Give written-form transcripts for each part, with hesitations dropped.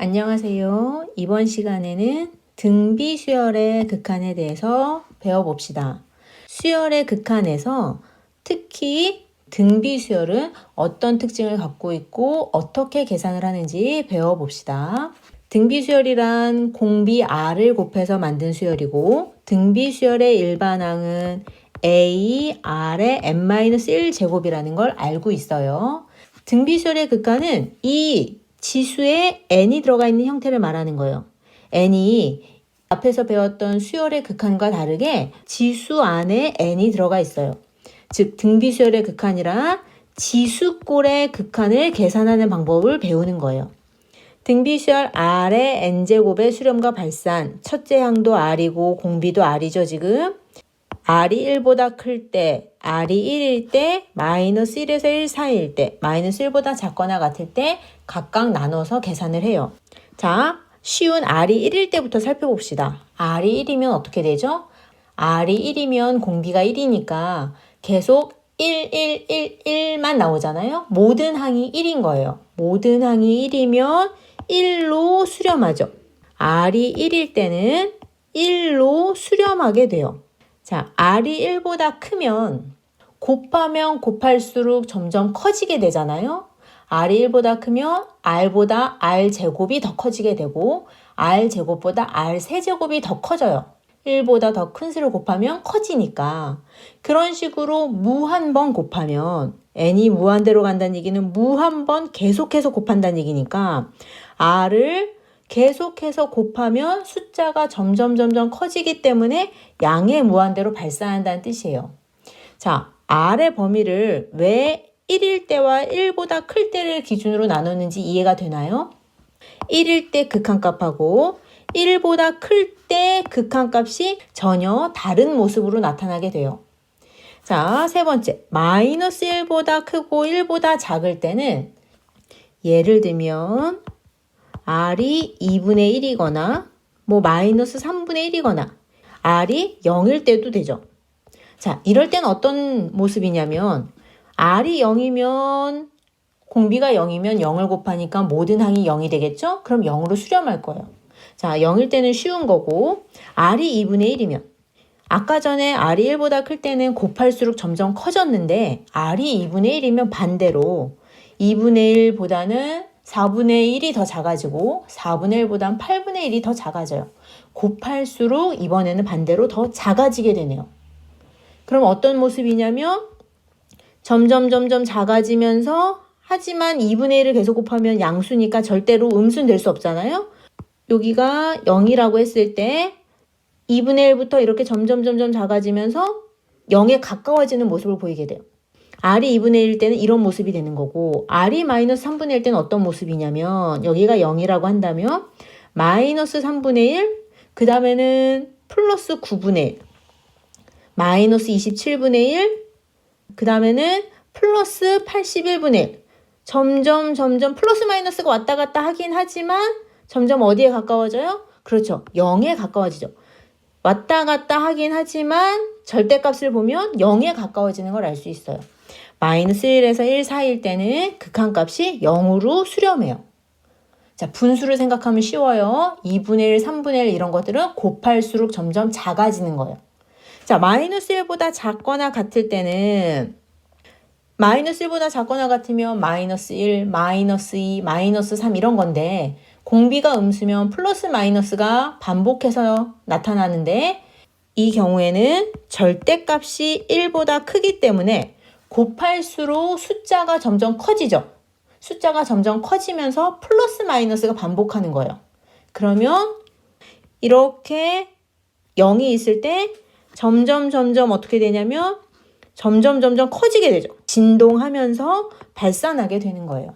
안녕하세요. 이번 시간에는 등비 수열의 극한에 대해서 배워봅시다. 수열의 극한에서 특히 등비 수열은 어떤 특징을 갖고 있고 어떻게 계산을 하는지 배워봅시다. 등비 수열이란 공비 r을 곱해서 만든 수열이고 등비 수열의 일반항은 a r의 n-1 제곱이라는 걸 알고 있어요. 등비 수열의 극한은 이 지수에 n이 들어가 있는 형태를 말하는 거예요. n이 앞에서 배웠던 수열의 극한과 다르게 지수 안에 n이 들어가 있어요. 즉 등비수열의 극한이라 지수꼴의 극한을 계산하는 방법을 배우는 거예요. 등비수열 r의 n제곱의 수렴과 발산, 첫째 항도 r이고 공비도 r이죠 지금. r이 1보다 클 때, r이 1일 때, 마이너스 1에서 1 사이일 때, 마이너스 1보다 작거나 같을 때 각각 나눠서 계산을 해요. 자, 쉬운 r이 1일 때부터 살펴봅시다. r이 1이면 어떻게 되죠? r이 1이면 공비가 1이니까 계속 1, 1, 1, 1만 나오잖아요. 모든 항이 1인 거예요. 모든 항이 1이면 1로 수렴하죠. r이 1일 때는 1로 수렴하게 돼요. 자, r이 1보다 크면 곱하면 곱할수록 점점 커지게 되잖아요. r이 1보다 크면 r보다 r제곱이 더 커지게 되고 r제곱보다 r세제곱이 더 커져요. 1보다 더 큰 수를 곱하면 커지니까. 그런 식으로 무 한 번 곱하면 n이 무한대로 간다는 얘기는 무 한 번 계속해서 곱한다는 얘기니까 r을 계속해서 곱하면 숫자가 점점 커지기 때문에 양의 무한대로 발산한다는 뜻이에요. 자, r의 범위를 왜 1일 때와 1보다 클 때를 기준으로 나눴는지 이해가 되나요? 1일 때 극한값하고 1보다 클 때 극한값이 전혀 다른 모습으로 나타나게 돼요. 자, 세 번째, 마이너스 1보다 크고 1보다 작을 때는 예를 들면 r이 2분의 1이거나 마이너스 3분의 1이거나 r이 0일 때도 되죠. 자, 이럴 때는 어떤 모습이냐면 r이 0이면 공비가 0이면 0을 곱하니까 모든 항이 0이 되겠죠? 그럼 0으로 수렴할 거예요. 자, 0일 때는 쉬운 거고 r이 2분의 1이면 아까 전에 r이 1보다 클 때는 곱할수록 점점 커졌는데 r이 2분의 1이면 반대로 2분의 1보다는 4분의 1이 더 작아지고 4분의 1보다는 8분의 1이 더 작아져요. 곱할수록 이번에는 반대로 더 작아지게 되네요. 그럼 어떤 모습이냐면 점점 작아지면서 하지만 2분의 1을 계속 곱하면 양수니까 절대로 음수는 될 수 없잖아요. 여기가 0이라고 했을 때 2분의 1부터 이렇게 점점 작아지면서 0에 가까워지는 모습을 보이게 돼요. r이 2분의 1일 때는 이런 모습이 되는 거고 r이 마이너스 3분의 1 때는 어떤 모습이냐면 여기가 0이라고 한다면 마이너스 3분의 1, 그 다음에는 플러스 9분의 1, 마이너스 27분의 1, 그 다음에는 플러스 81분의 1. 점점 플러스 마이너스가 왔다 갔다 하긴 하지만 점점 어디에 가까워져요? 그렇죠. 0에 가까워지죠. 왔다 갔다 하긴 하지만 절대값을 보면 0에 가까워지는 걸 알 수 있어요. 마이너스 1에서 1 사이일 때는 극한값이 0으로 수렴해요. 자, 분수를 생각하면 쉬워요. 2분의 1, 3분의 1 이런 것들은 곱할수록 점점 작아지는 거예요. 자, 마이너스 1보다 작거나 같을 때는 마이너스 1보다 작거나 같으면 마이너스 1, 마이너스 2, 마이너스 3 이런 건데 공비가 음수면 플러스 마이너스가 반복해서 나타나는데 이 경우에는 절대값이 1보다 크기 때문에 곱할수록 숫자가 점점 커지죠. 숫자가 점점 커지면서 플러스 마이너스가 반복하는 거예요. 그러면 이렇게 0이 있을 때 점점 어떻게 되냐면 점점 커지게 되죠. 진동하면서 발산하게 되는 거예요.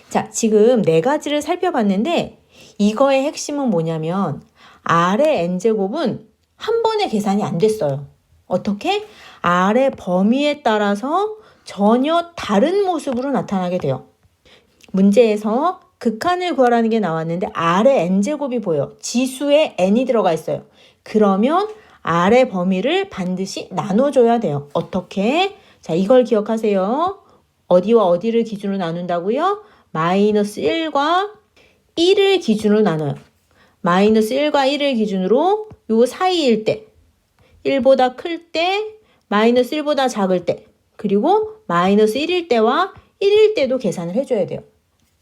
자, 지금 네 가지를 살펴봤는데 이거의 핵심은 뭐냐면 r의 n제곱은 한 번에 계산이 안 됐어요. 어떻게? r의 범위에 따라서 전혀 다른 모습으로 나타나게 돼요. 문제에서 극한을 구하라는 게 나왔는데 r의 n제곱이 보여요. 지수에 n이 들어가 있어요. 그러면 r의 범위를 반드시 나눠줘야 돼요. 어떻게? 자, 이걸 기억하세요. 어디와 어디를 기준으로 나눈다고요? 마이너스 1과 1을 기준으로 나눠요. 마이너스 1과 1을 기준으로 요 사이일 때, 1보다 클 때, 마이너스 1보다 작을 때, 그리고 마이너스 1일 때와 1일 때도 계산을 해줘야 돼요.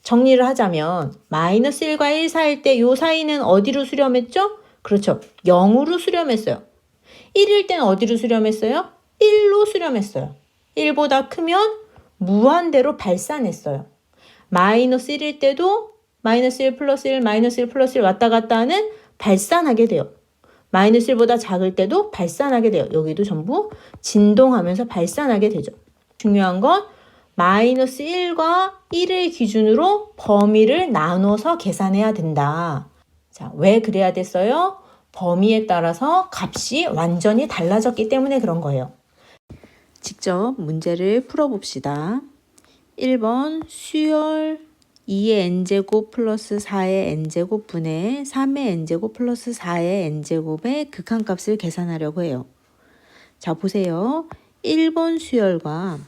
정리를 하자면 마이너스 1과 1 사이일 때 요 사이는 어디로 수렴했죠? 그렇죠. 0으로 수렴했어요. 1일 때는 어디로 수렴했어요? 1로 수렴했어요. 1보다 크면 무한대로 발산했어요. 마이너스 1일 때도 마이너스 1 플러스 1, 마이너스 1 플러스 1 왔다 갔다 하는 발산하게 돼요. 마이너스 1보다 작을 때도 발산하게 돼요. 여기도 전부 진동하면서 발산하게 되죠. 중요한 건 마이너스 1과 1을 기준으로 범위를 나눠서 계산해야 된다. 자, 왜 그래야 됐어요? 범위에 따라서 값이 완전히 달라졌기 때문에 그런 거예요. 직접 문제를 풀어봅시다. 1번 수열 2의 n제곱 플러스 4의 n제곱 분의 3의 n제곱 플러스 4의 n제곱의 극한값을 계산하려고 해요. 자, 보세요. 1번 수열과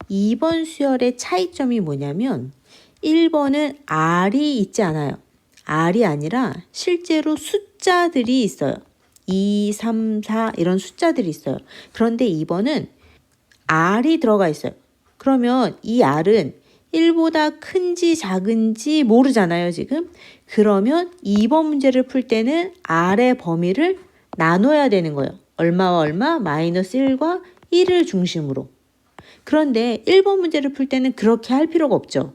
2번 수열의 차이점이 뭐냐면 1번은 R이 있지 않아요. R이 아니라 실제로 숫자들이 있어요. 2, 3, 4 이런 숫자들이 있어요. 그런데 2번은 R이 들어가 있어요. 그러면 이 R은 1보다 큰지 작은지 모르잖아요, 지금. 그러면 2번 문제를 풀 때는 R의 범위를 나눠야 되는 거예요. 얼마와 얼마? 마이너스 1과 1을 중심으로. 그런데 1번 문제를 풀 때는 그렇게 할 필요가 없죠.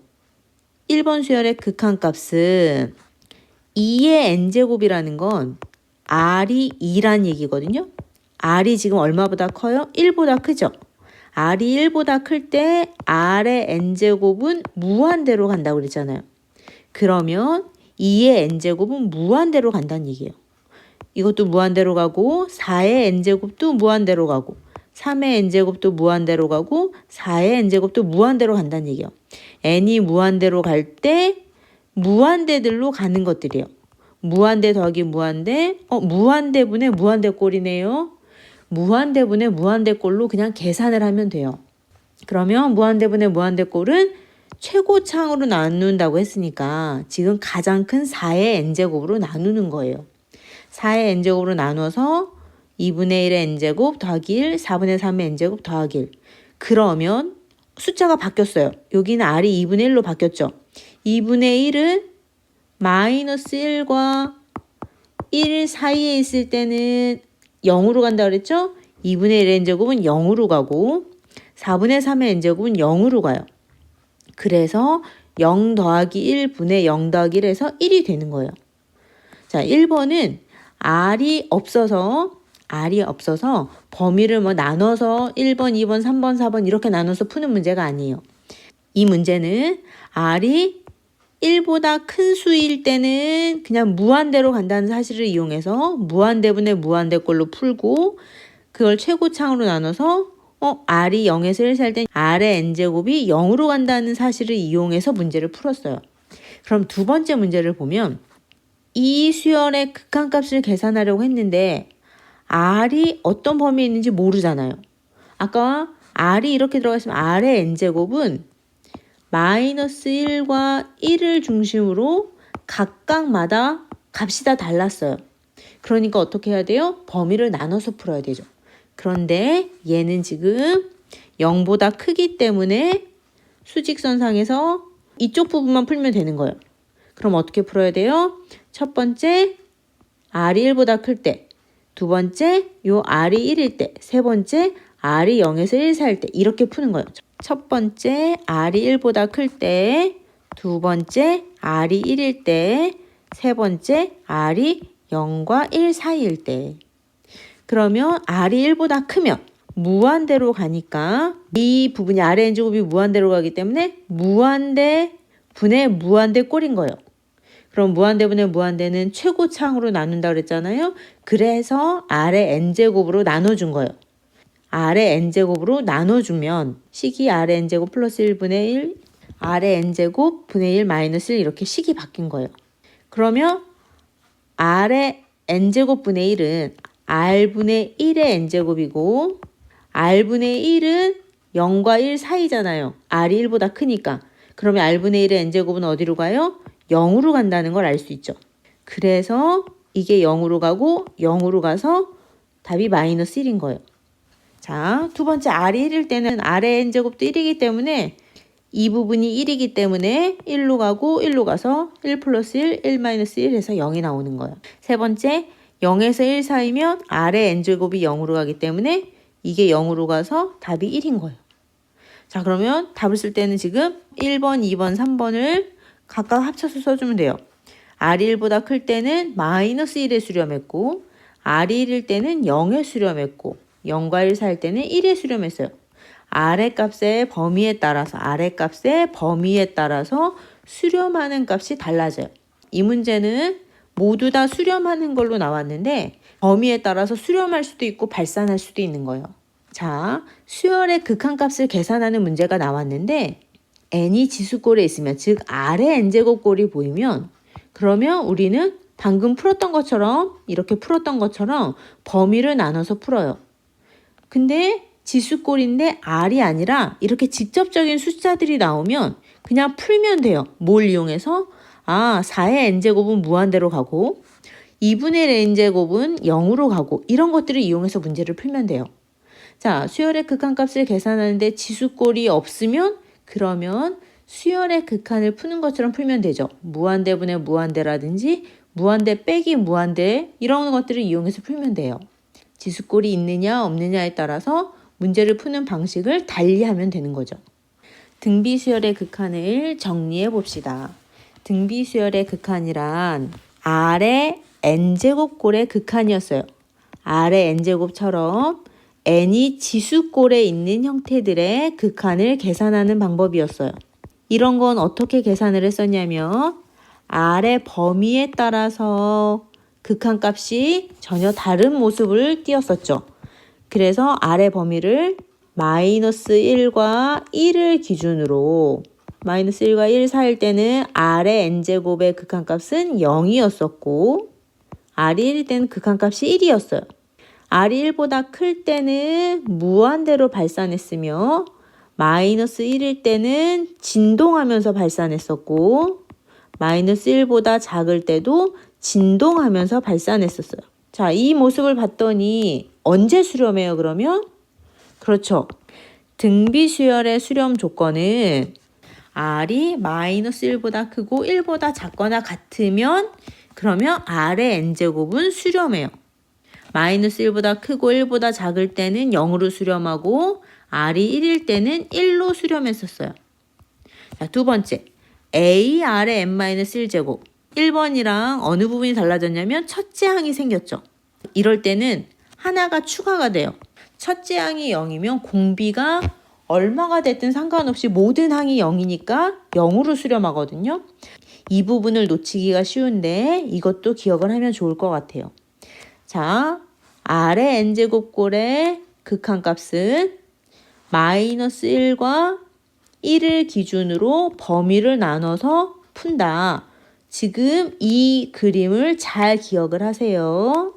1번 수열의 극한값은 2의 n제곱이라는 건 R이 2란 얘기거든요. R이 지금 얼마보다 커요? 1보다 크죠. R이 1보다 클 때 R의 n제곱은 무한대로 간다고 그랬잖아요. 그러면 2의 n제곱은 무한대로 간다는 얘기예요. 이것도 무한대로 가고 4의 n제곱도 무한대로 가고 3의 n제곱도 무한대로 가고 4의 n제곱도 무한대로 간다는 얘기예요. n이 무한대로 갈 때 무한대들로 가는 것들이에요. 무한대 더하기 무한대, 무한대분의 무한대꼴이네요. 무한대분의 무한대꼴로 그냥 계산을 하면 돼요. 그러면 무한대분의 무한대꼴은 최고창으로 나눈다고 했으니까 지금 가장 큰 4의 n제곱으로 나누는 거예요. 4의 n제곱으로 나눠서 2분의 1의 n제곱 더하기 1, 4분의 3의 n제곱 더하기 1. 그러면 숫자가 바뀌었어요. 여기는 R이 2분의 1로 바뀌었죠. 2분의 1은 마이너스 1과 1 사이에 있을 때는 0으로 간다 그랬죠? 2분의 1의 n제곱은 0으로 가고 4분의 3의 n제곱은 0으로 가요. 그래서 0 더하기 1분의 0 더하기 1에서 1이 되는 거예요. 자, 1번은 R이 없어서 범위를 나눠서 1번, 2번, 3번, 4번 이렇게 나눠서 푸는 문제가 아니에요. 이 문제는 R이 1보다 큰 수일 때는 그냥 무한대로 간다는 사실을 이용해서 무한대분의 무한대꼴로 풀고 그걸 최고창으로 나눠서 R이 0에서 1 살 때 R의 n제곱이 0으로 간다는 사실을 이용해서 문제를 풀었어요. 그럼 두 번째 문제를 보면 이 수열의 극한값을 계산하려고 했는데 R이 어떤 범위에 있는지 모르잖아요. 아까 R이 이렇게 들어가 있으면 R의 n제곱은 마이너스 1과 1을 중심으로 각각마다 값이 다 달랐어요. 그러니까 어떻게 해야 돼요? 범위를 나눠서 풀어야 되죠. 그런데 얘는 지금 0보다 크기 때문에 수직선상에서 이쪽 부분만 풀면 되는 거예요. 그럼 어떻게 풀어야 돼요? 첫 번째, R이 1보다 클 때, 두 번째, 요 R이 1일 때, 세 번째, R이 0에서 1 살 때 이렇게 푸는 거예요. 첫 번째, R이 1보다 클 때, 두 번째, R이 1일 때, 세 번째, R이 0과 1 사이일 때. 그러면 R이 1보다 크면 무한대로 가니까 이 부분이 R의 n제곱이 무한대로 가기 때문에 무한대 분의 무한대 꼴인 거예요. 그럼 무한대분의 무한대는 최고창으로 나눈다 그랬잖아요. 그래서 R의 n제곱으로 나눠준 거예요. R의 n제곱으로 나눠주면 식이 R의 n제곱 플러스 1분의 1, R의 n제곱 분의 1 마이너스 1 이렇게 식이 바뀐 거예요. 그러면 R의 n제곱 분의 1은 R분의 1의 n제곱이고 R분의 1은 0과 1 사이잖아요. R이 1보다 크니까. 그러면 R분의 1의 n제곱은 어디로 가요? 0으로 간다는 걸 알 수 있죠. 그래서 이게 0으로 가고 0으로 가서 답이 마이너스 1인 거예요. 자, 두 번째 R이 1일 때는 R의 n제곱도 1이기 때문에 이 부분이 1이기 때문에 1로 가고 1로 가서 1 플러스 1, 1 마이너스 1 해서 0이 나오는 거예요. 세 번째, 0에서 1 사이면 R의 n제곱이 0으로 가기 때문에 이게 0으로 가서 답이 1인 거예요. 자, 그러면 답을 쓸 때는 지금 1번, 2번, 3번을 각각 합쳐서 써주면 돼요. R이 1보다 클 때는 마이너스 1에 수렴했고 R이 1일 때는 0에 수렴했고 0과 1 사이일 때는 1에 수렴했어요. R의 값의 범위에 따라서 수렴하는 값이 달라져요. 이 문제는 모두 다 수렴하는 걸로 나왔는데 범위에 따라서 수렴할 수도 있고 발산할 수도 있는 거예요. 자, 수열의 극한값을 계산하는 문제가 나왔는데 n이 지수꼴에 있으면, 즉 R의 n제곱꼴이 보이면 그러면 우리는 방금 풀었던 것처럼 이렇게 풀었던 것처럼 범위를 나눠서 풀어요. 근데 지수꼴인데 R이 아니라 이렇게 직접적인 숫자들이 나오면 그냥 풀면 돼요. 뭘 이용해서? 4의 n제곱은 무한대로 가고 2분의 1 n제곱은 0으로 가고 이런 것들을 이용해서 문제를 풀면 돼요. 자, 수열의 극한값을 계산하는데 지수꼴이 없으면 그러면 수열의 극한을 푸는 것처럼 풀면 되죠. 무한대분의 무한대라든지 무한대 빼기 무한대 이런 것들을 이용해서 풀면 돼요. 지수꼴이 있느냐 없느냐에 따라서 문제를 푸는 방식을 달리하면 되는 거죠. 등비수열의 극한을 정리해 봅시다. 등비수열의 극한이란 R의 n제곱꼴의 극한이었어요. R의 n제곱처럼 n이 지수꼴에 있는 형태들의 극한을 계산하는 방법이었어요. 이런 건 어떻게 계산을 했었냐면 R의 범위에 따라서 극한값이 전혀 다른 모습을 띄었었죠. 그래서 R의 범위를 마이너스 1과 1을 기준으로 마이너스 1과 1 사이일 때는 R의 n제곱의 극한값은 0이었었고 R이 1일 때는 극한값이 1이었어요. R이 1보다 클 때는 무한대로 발산했으며 마이너스 1일 때는 진동하면서 발산했었고 마이너스 1보다 작을 때도 진동하면서 발산했었어요. 자, 이 모습을 봤더니 언제 수렴해요, 그러면? 그렇죠. 등비수열의 수렴 조건은 R이 마이너스 1보다 크고 1보다 작거나 같으면 그러면 R의 n제곱은 수렴해요. 마이너스 1보다 크고 1보다 작을 때는 0으로 수렴하고 R이 1일 때는 1로 수렴했었어요. 자, 두 번째. AR의 n-1제곱. 1번이랑 어느 부분이 달라졌냐면 첫째 항이 생겼죠. 이럴 때는 하나가 추가가 돼요. 첫째 항이 0이면 공비가 얼마가 됐든 상관없이 모든 항이 0이니까 0으로 수렴하거든요. 이 부분을 놓치기가 쉬운데 이것도 기억을 하면 좋을 것 같아요. 자, R의 n제곱꼴의 극한값은 마이너스 1과 1을 기준으로 범위를 나눠서 푼다. 지금 이 그림을 잘 기억을 하세요.